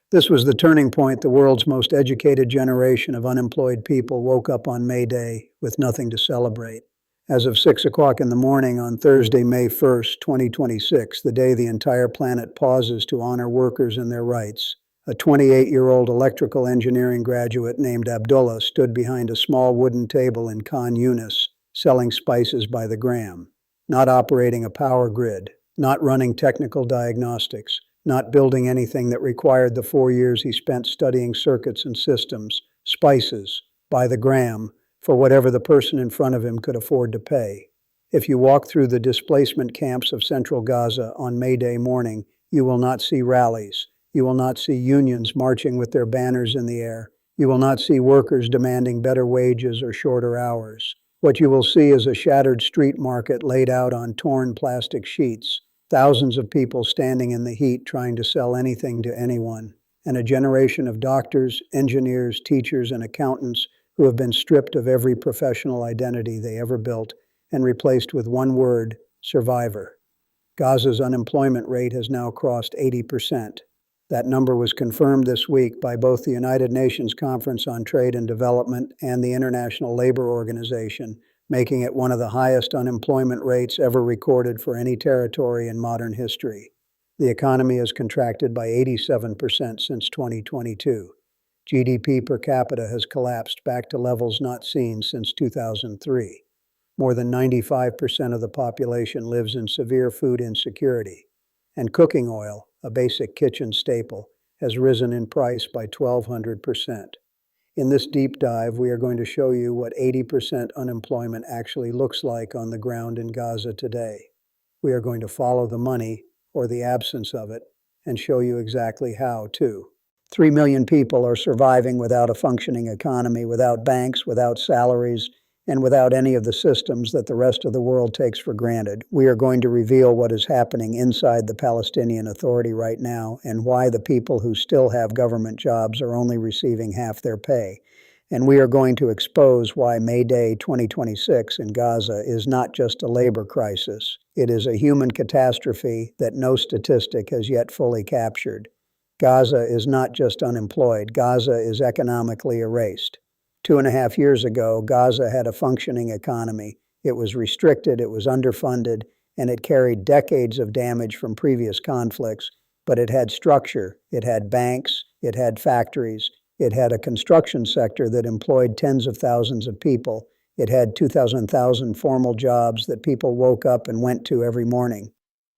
This was the turning point. The world's most educated generation of unemployed people woke up on May Day with nothing to celebrate. As of 6 o'clock in the morning on Thursday, May 1st, 2026, the day the entire planet pauses to honor workers and their rights, a 28-year-old electrical engineering graduate named Abdullah stood behind a small wooden table in Khan Yunis, selling spices by the gram, not operating a power grid, not running technical diagnostics, not building anything that required the 4 years he spent studying circuits and systems, spices, by the gram, for whatever the person in front of him could afford to pay. If you walk through the displacement camps of central Gaza on May Day morning, you will not see rallies. You will not see unions marching with their banners in the air. You will not see workers demanding better wages or shorter hours. What you will see is a shattered street market laid out on torn plastic sheets, thousands of people standing in the heat trying to sell anything to anyone, and a generation of doctors, engineers, teachers, and accountants who have been stripped of every professional identity they ever built and replaced with one word: survivor. Gaza's unemployment rate has now crossed 80%. That number was confirmed this week by both the United Nations Conference on Trade and Development and the International Labor Organization, making it one of the highest unemployment rates ever recorded for any territory in modern history. The economy has contracted by 87% since 2022. GDP per capita has collapsed back to levels not seen since 2003. More than 95% of the population lives in severe food insecurity. And cooking oil, a basic kitchen staple, has risen in price by 1,200%. In this deep dive, we are going to show you what 80% unemployment actually looks like on the ground in Gaza today. We are going to follow the money, or the absence of it, and show you exactly how, too. 3 million people are surviving without a functioning economy, without banks, without salaries, and without any of the systems that the rest of the world takes for granted. We are going to reveal what is happening inside the Palestinian Authority right now and why the people who still have government jobs are only receiving half their pay. And we are going to expose why May Day 2026 in Gaza is not just a labor crisis. It is a human catastrophe that no statistic has yet fully captured. Gaza is not just unemployed. Gaza is economically erased. 2.5 years ago, Gaza had a functioning economy. It was restricted, it was underfunded, and it carried decades of damage from previous conflicts, but it had structure, it had banks, it had factories, it had a construction sector that employed tens of thousands of people, it had 2,000 formal jobs that people woke up and went to every morning.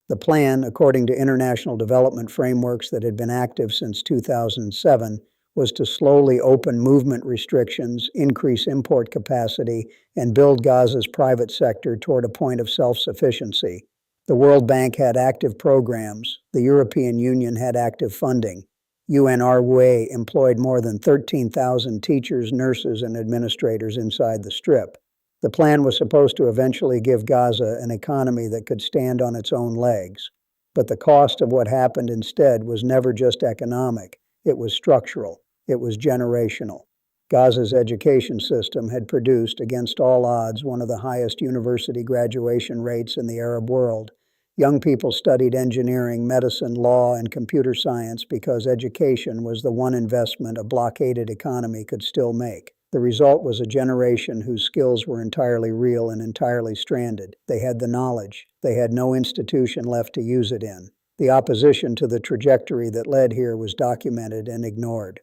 The plan, according to international development frameworks that had been active since 2007, was to slowly open movement restrictions, increase import capacity, and build Gaza's private sector toward a point of self-sufficiency. The World Bank had active programs. The European Union had active funding. UNRWA employed more than 13,000 teachers, nurses, and administrators inside the Strip. The plan was supposed to eventually give Gaza an economy that could stand on its own legs. But the cost of what happened instead was never just economic. It was structural. It was generational. Gaza's education system had produced, against all odds, one of the highest university graduation rates in the Arab world. Young people studied engineering, medicine, law, and computer science because education was the one investment a blockaded economy could still make. The result was a generation whose skills were entirely real and entirely stranded. They had the knowledge. They had no institution left to use it in. The opposition to the trajectory that led here was documented and ignored.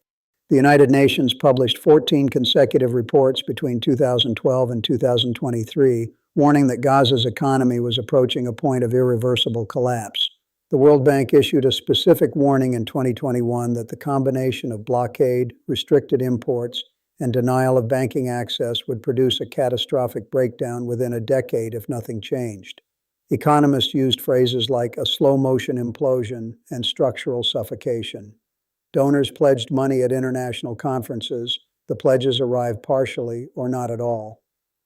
The United Nations published 14 consecutive reports between 2012 and 2023, warning that Gaza's economy was approaching a point of irreversible collapse. The World Bank issued a specific warning in 2021 that the combination of blockade, restricted imports, and denial of banking access would produce a catastrophic breakdown within a decade if nothing changed. Economists used phrases like a slow-motion implosion and structural suffocation. Donors pledged money at international conferences. The pledges arrived partially or not at all.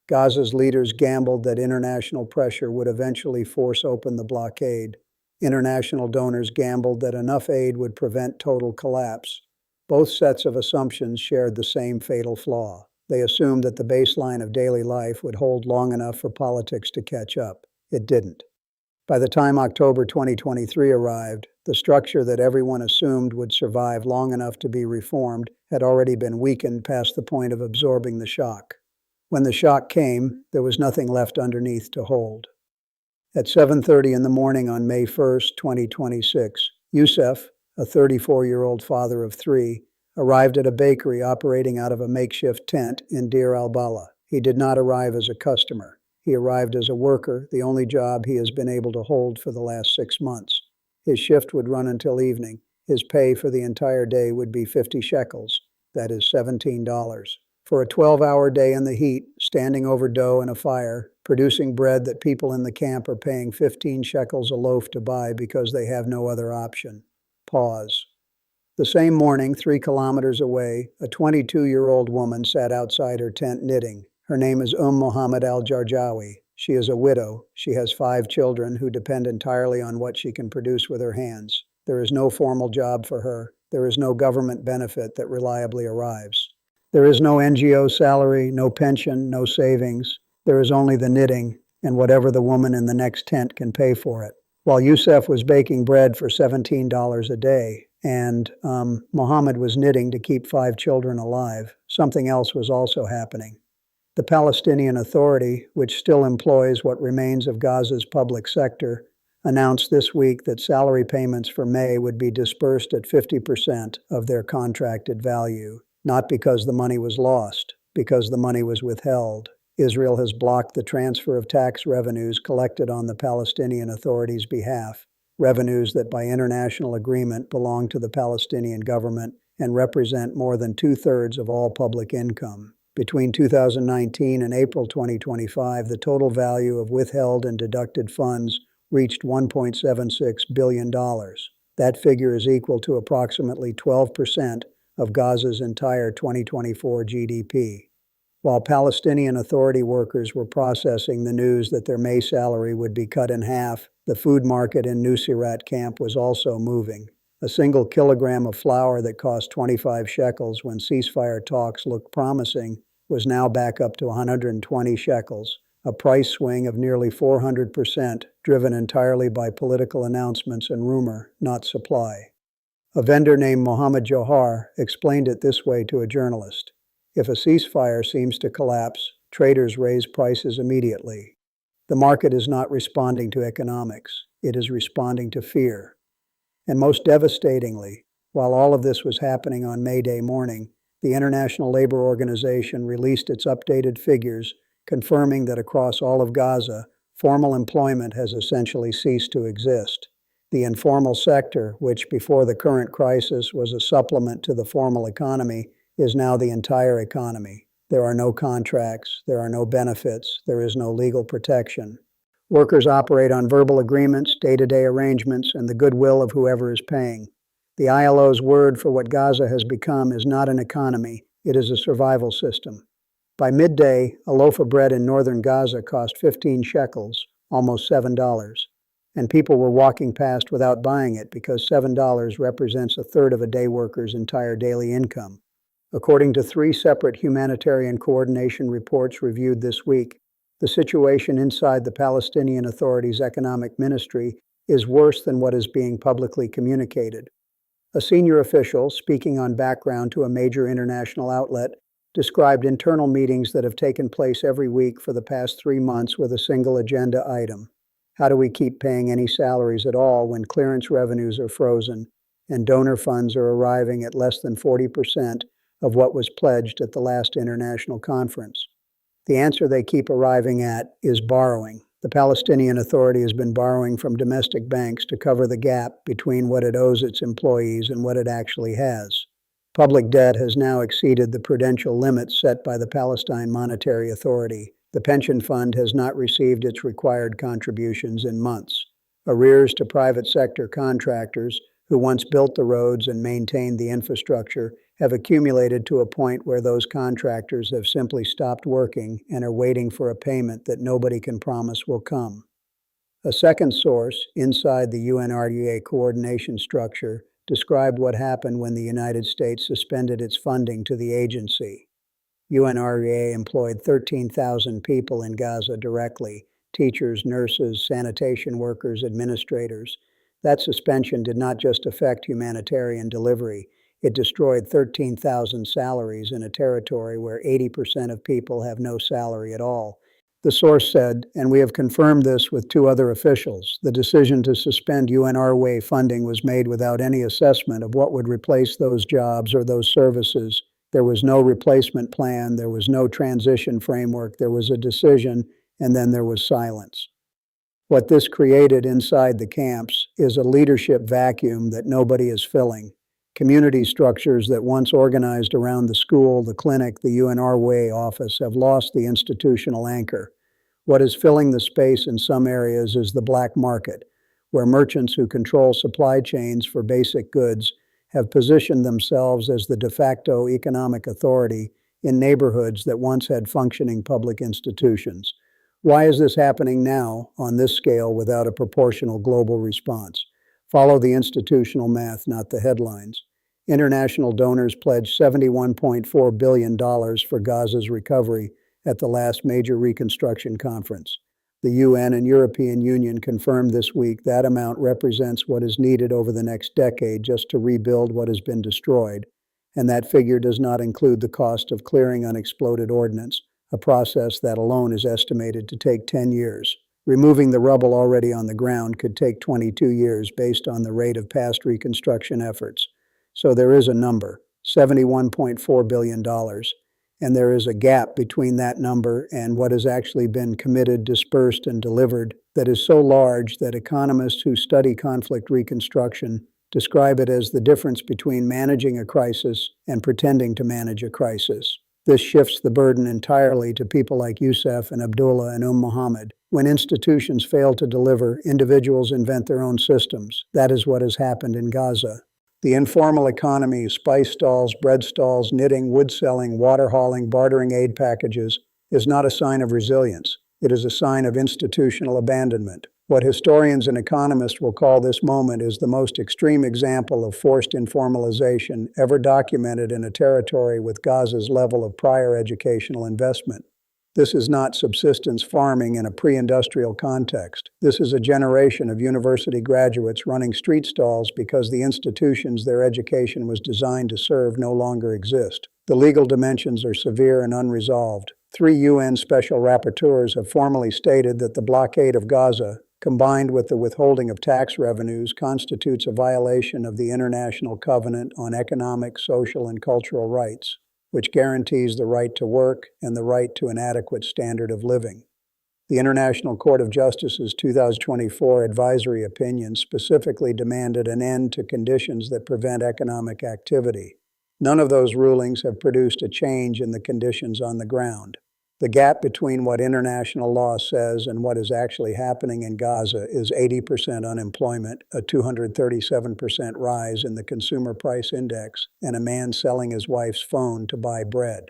Gaza's leaders gambled that international pressure would eventually force open the blockade. International donors gambled that enough aid would prevent total collapse. Both sets of assumptions shared the same fatal flaw. They assumed that the baseline of daily life would hold long enough for politics to catch up. It didn't. By the time October 2023 arrived, The structure that everyone assumed would survive long enough to be reformed had already been weakened past the point of absorbing the shock. When the shock came, there was nothing left underneath to hold. At 7:30 in the morning on May 1st, 2026, Yousef, a 34-year-old father of three, arrived at a bakery operating out of a makeshift tent in Deir al-Balah. He did not arrive as a customer. He arrived as a worker, the only job he has been able to hold for the last 6 months. His shift would run until evening. His pay for the entire day would be 50 shekels, that is $17. For a 12-hour day in the heat, standing over dough in a fire, producing bread that people in the camp are paying 15 shekels a loaf to buy because they have no other option. Pause. The same morning, 3 kilometers away, a 22-year-old woman sat outside her tent knitting. Her name is Mohammed al-Jarjawi. She is a widow. She has 5 children who depend entirely on what she can produce with her hands. There is no formal job for her. There is no government benefit that reliably arrives. There is no NGO salary, no pension, no savings. There is only the knitting and whatever the woman in the next tent can pay for it. While Yousef was baking bread for $17 a day and Mohammed was knitting to keep 5 children alive, something else was also happening. The Palestinian Authority, which still employs what remains of Gaza's public sector, announced this week that salary payments for May would be dispersed at 50% of their contracted value, not because the money was lost, because the money was withheld. Israel has blocked the transfer of tax revenues collected on the Palestinian Authority's behalf, revenues that by international agreement belong to the Palestinian government and represent more than 2/3 of all public income. Between 2019 and April 2025, the total value of withheld and deducted funds reached $1.76 billion. That figure is equal to approximately 12% of Gaza's entire 2024 GDP. While Palestinian Authority workers were processing the news that their May salary would be cut in half, the food market in Nuseirat camp was also moving. A single kilogram of flour that cost 25 shekels when ceasefire talks looked promising was now back up to 120 shekels, a price swing of nearly 400%, driven entirely by political announcements and rumor, not supply. A vendor named Mohammed Johar explained it this way to a journalist. If a ceasefire seems to collapse, traders raise prices immediately. The market is not responding to economics. It is responding to fear. And most devastatingly, while all of this was happening on May Day morning, the International Labor Organization released its updated figures, confirming that across all of Gaza, formal employment has essentially ceased to exist. The informal sector, which before the current crisis was a supplement to the formal economy, is now the entire economy. There are no contracts, there are no benefits, there is no legal protection. Workers operate on verbal agreements, day-to-day arrangements, and the goodwill of whoever is paying. The ILO's word for what Gaza has become is not an economy, it is a survival system. By midday, a loaf of bread in northern Gaza cost 15 shekels, almost $7, and people were walking past without buying it because $7 represents a third of a day worker's entire daily income. According to 3 separate humanitarian coordination reports reviewed this week, the situation inside the Palestinian Authority's economic ministry is worse than what is being publicly communicated. A senior official, speaking on background to a major international outlet, described internal meetings that have taken place every week for the past 3 months with a single agenda item. How do we keep paying any salaries at all when clearance revenues are frozen and donor funds are arriving at less than 40% of what was pledged at the last international conference? The answer they keep arriving at is borrowing. The Palestinian Authority has been borrowing from domestic banks to cover the gap between what it owes its employees and what it actually has. Public debt has now exceeded the prudential limits set by the Palestine Monetary Authority. The pension fund has not received its required contributions in months. Arrears to private sector contractors, who once built the roads and maintained the infrastructure, have accumulated to a point where those contractors have simply stopped working and are waiting for a payment that nobody can promise will come. A second source, inside the UNRWA coordination structure, described what happened when the United States suspended its funding to the agency. UNRWA employed 13,000 people in Gaza directly: teachers, nurses, sanitation workers, administrators. That suspension did not just affect humanitarian delivery, it destroyed 13,000 salaries in a territory where 80% of people have no salary at all. The source said, and we have confirmed this with two other officials, the decision to suspend UNRWA funding was made without any assessment of what would replace those jobs or those services. There was no replacement plan, there was no transition framework, there was a decision, and then there was silence. What this created inside the camps is a leadership vacuum that nobody is filling. Community structures that once organized around the school, the clinic, the UNRWA office have lost the institutional anchor. What is filling the space in some areas is the black market, where merchants who control supply chains for basic goods have positioned themselves as the de facto economic authority in neighborhoods that once had functioning public institutions. Why is this happening now on this scale without a proportional global response? Follow the institutional math, not the headlines. International donors pledged $71.4 billion for Gaza's recovery at the last major reconstruction conference. The UN and European Union confirmed this week that amount represents what is needed over the next decade just to rebuild what has been destroyed, and that figure does not include the cost of clearing unexploded ordnance, a process that alone is estimated to take 10 years. Removing the rubble already on the ground could take 22 years based on the rate of past reconstruction efforts. So there is a number, $71.4 billion, and there is a gap between that number and what has actually been committed, dispersed, and delivered that is so large that economists who study conflict reconstruction describe it as the difference between managing a crisis and pretending to manage a crisis. This shifts the burden entirely to people like Yousef and Abdullah and Muhammad. When institutions fail to deliver, individuals invent their own systems. That is what has happened in Gaza. The informal economy, spice stalls, bread stalls, knitting, wood selling, water hauling, bartering aid packages, is not a sign of resilience. It is a sign of institutional abandonment. What historians and economists will call this moment is the most extreme example of forced informalization ever documented in a territory with Gaza's level of prior educational investment. This is not subsistence farming in a pre-industrial context. This is a generation of university graduates running street stalls because the institutions their education was designed to serve no longer exist. The legal dimensions are severe and unresolved. 3 UN special rapporteurs have formally stated that the blockade of Gaza, combined with the withholding of tax revenues, constitutes a violation of the International Covenant on Economic, Social, and Cultural Rights, which guarantees the right to work and the right to an adequate standard of living. The International Court of Justice's 2024 advisory opinion specifically demanded an end to conditions that prevent economic activity. None of those rulings have produced a change in the conditions on the ground. The gap between what international law says and what is actually happening in Gaza is 80% unemployment, a 237% rise in the consumer price index, and a man selling his wife's phone to buy bread.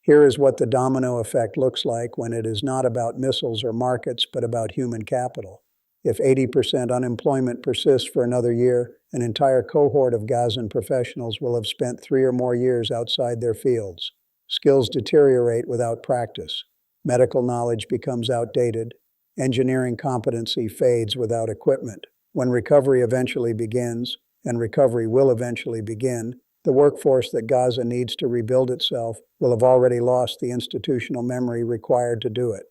Here is what the domino effect looks like when it is not about missiles or markets, but about human capital. If 80% unemployment persists for another year, an entire cohort of Gazan professionals will have spent 3 or more years outside their fields. Skills deteriorate without practice. Medical knowledge becomes outdated. Engineering competency fades without equipment. When recovery eventually begins, and recovery will eventually begin, the workforce that Gaza needs to rebuild itself will have already lost the institutional memory required to do it.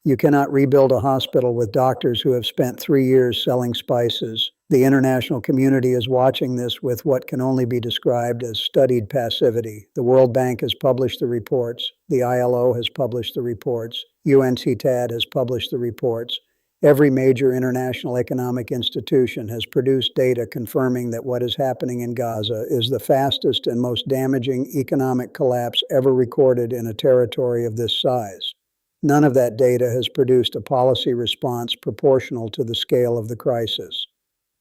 You cannot rebuild a hospital with doctors who have spent 3 years selling spices. The international community is watching this with what can only be described as studied passivity. The World Bank has published the reports. The ILO has published the reports. UNCTAD has published the reports. Every major international economic institution has produced data confirming that what is happening in Gaza is the fastest and most damaging economic collapse ever recorded in a territory of this size. None of that data has produced a policy response proportional to the scale of the crisis.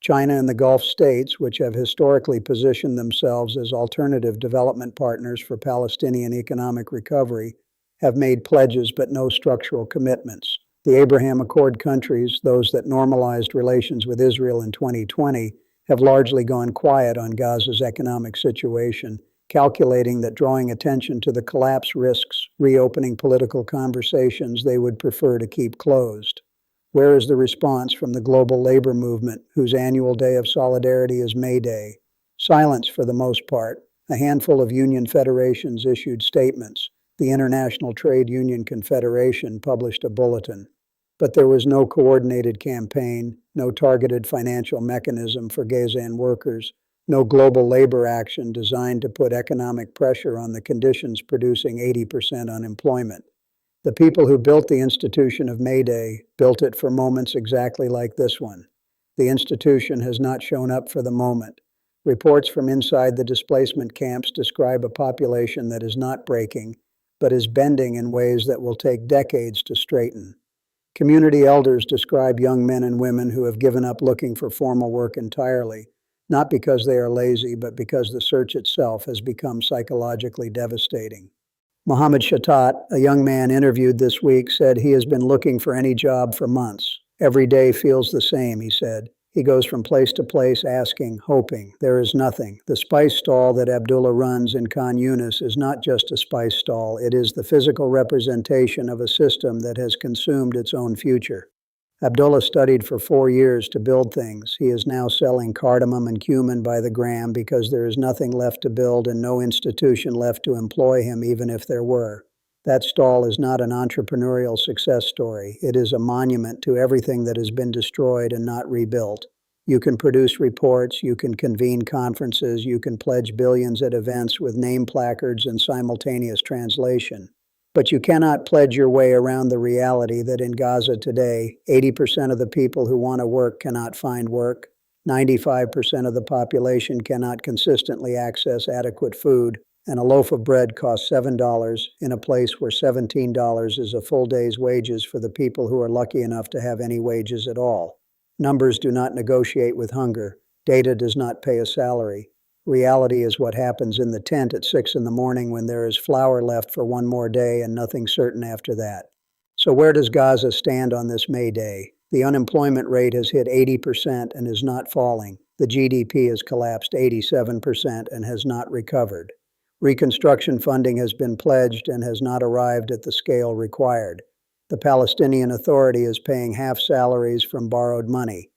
China and the Gulf states, which have historically positioned themselves as alternative development partners for Palestinian economic recovery, have made pledges but no structural commitments. The Abraham Accord countries, those that normalized relations with Israel in 2020, have largely gone quiet on Gaza's economic situation, calculating that drawing attention to the collapse risks reopening political conversations they would prefer to keep closed. Where is the response from the global labor movement, whose annual day of solidarity is May Day? Silence for the most part. A handful of union federations issued statements. The International Trade Union Confederation published a bulletin. But there was no coordinated campaign, no targeted financial mechanism for Gazan workers, no global labor action designed to put economic pressure on the conditions producing 80% unemployment. The people who built the institution of May Day built it for moments exactly like this one. The institution has not shown up for the moment. Reports from inside the displacement camps describe a population that is not breaking, but is bending in ways that will take decades to straighten. Community elders describe young men and women who have given up looking for formal work entirely, not because they are lazy, but because the search itself has become psychologically devastating. Mohammed Shatat, a young man interviewed this week, said he has been looking for any job for months. Every day feels the same, he said. He goes from place to place asking, hoping. There is nothing. The spice stall that Abdullah runs in Khan Yunis is not just a spice stall, it is the physical representation of a system that has consumed its own future. Abdullah studied for 4 years to build things. He is now selling cardamom and cumin by the gram because there is nothing left to build and no institution left to employ him, even if there were. That stall is not an entrepreneurial success story. It is a monument to everything that has been destroyed and not rebuilt. You can produce reports, you can convene conferences, you can pledge billions at events with name placards and simultaneous translation. But you cannot pledge your way around the reality that in Gaza today, 80% of the people who want to work cannot find work, 95% of the population cannot consistently access adequate food, and a loaf of bread costs $7 in a place where $17 is a full day's wages for the people who are lucky enough to have any wages at all. Numbers do not negotiate with hunger. Data does not pay a salary. Reality is what happens in the tent at 6 in the morning when there is flour left for one more day and nothing certain after that. So where does Gaza stand on this May Day? The unemployment rate has hit 80% and is not falling. The GDP has collapsed 87% and has not recovered. Reconstruction funding has been pledged and has not arrived at the scale required. The Palestinian Authority is paying half salaries from borrowed money.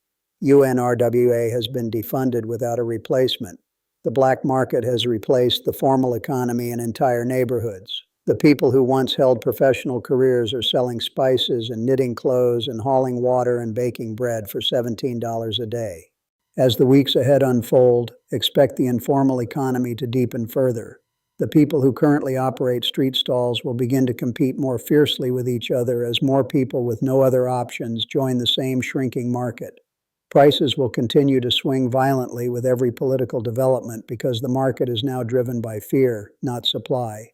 UNRWA has been defunded without a replacement. The black market has replaced the formal economy in entire neighborhoods. The people who once held professional careers are selling spices and knitting clothes and hauling water and baking bread for $17 a day. As the weeks ahead unfold, expect the informal economy to deepen further. The people who currently operate street stalls will begin to compete more fiercely with each other as more people with no other options join the same shrinking market. Prices will continue to swing violently with every political development because the market is now driven by fear, not supply.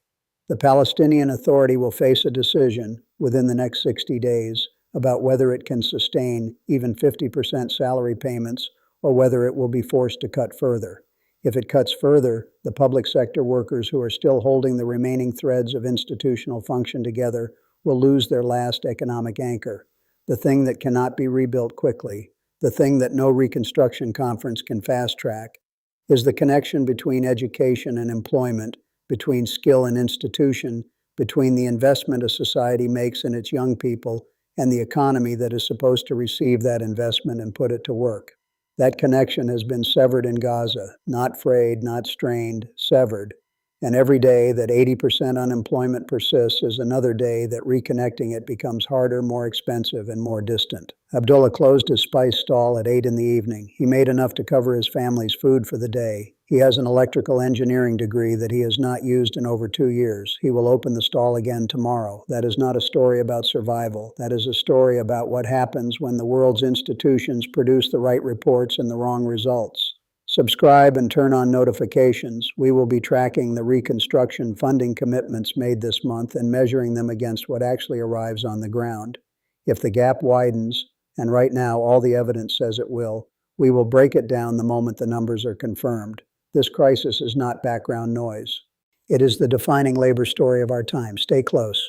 The Palestinian Authority will face a decision within the next 60 days about whether it can sustain even 50% salary payments or whether it will be forced to cut further. If it cuts further, the public sector workers who are still holding the remaining threads of institutional function together will lose their last economic anchor, the thing that cannot be rebuilt quickly. The thing that no reconstruction conference can fast-track is the connection between education and employment, between skill and institution, between the investment a society makes in its young people and the economy that is supposed to receive that investment and put it to work. That connection has been severed in Gaza, not frayed, not strained, severed. And every day that 80% unemployment persists is another day that reconnecting it becomes harder, more expensive, and more distant. Abdullah closed his spice stall at 8 in the evening. He made enough to cover his family's food for the day. He has an electrical engineering degree that he has not used in over 2 years. He will open the stall again tomorrow. That is not a story about survival. That is a story about what happens when the world's institutions produce the right reports and the wrong results. Subscribe and turn on notifications. We will be tracking the reconstruction funding commitments made this month and measuring them against what actually arrives on the ground. If the gap widens, and right now all the evidence says it will, we will break it down the moment the numbers are confirmed. This crisis is not background noise. It is the defining labor story of our time. Stay close.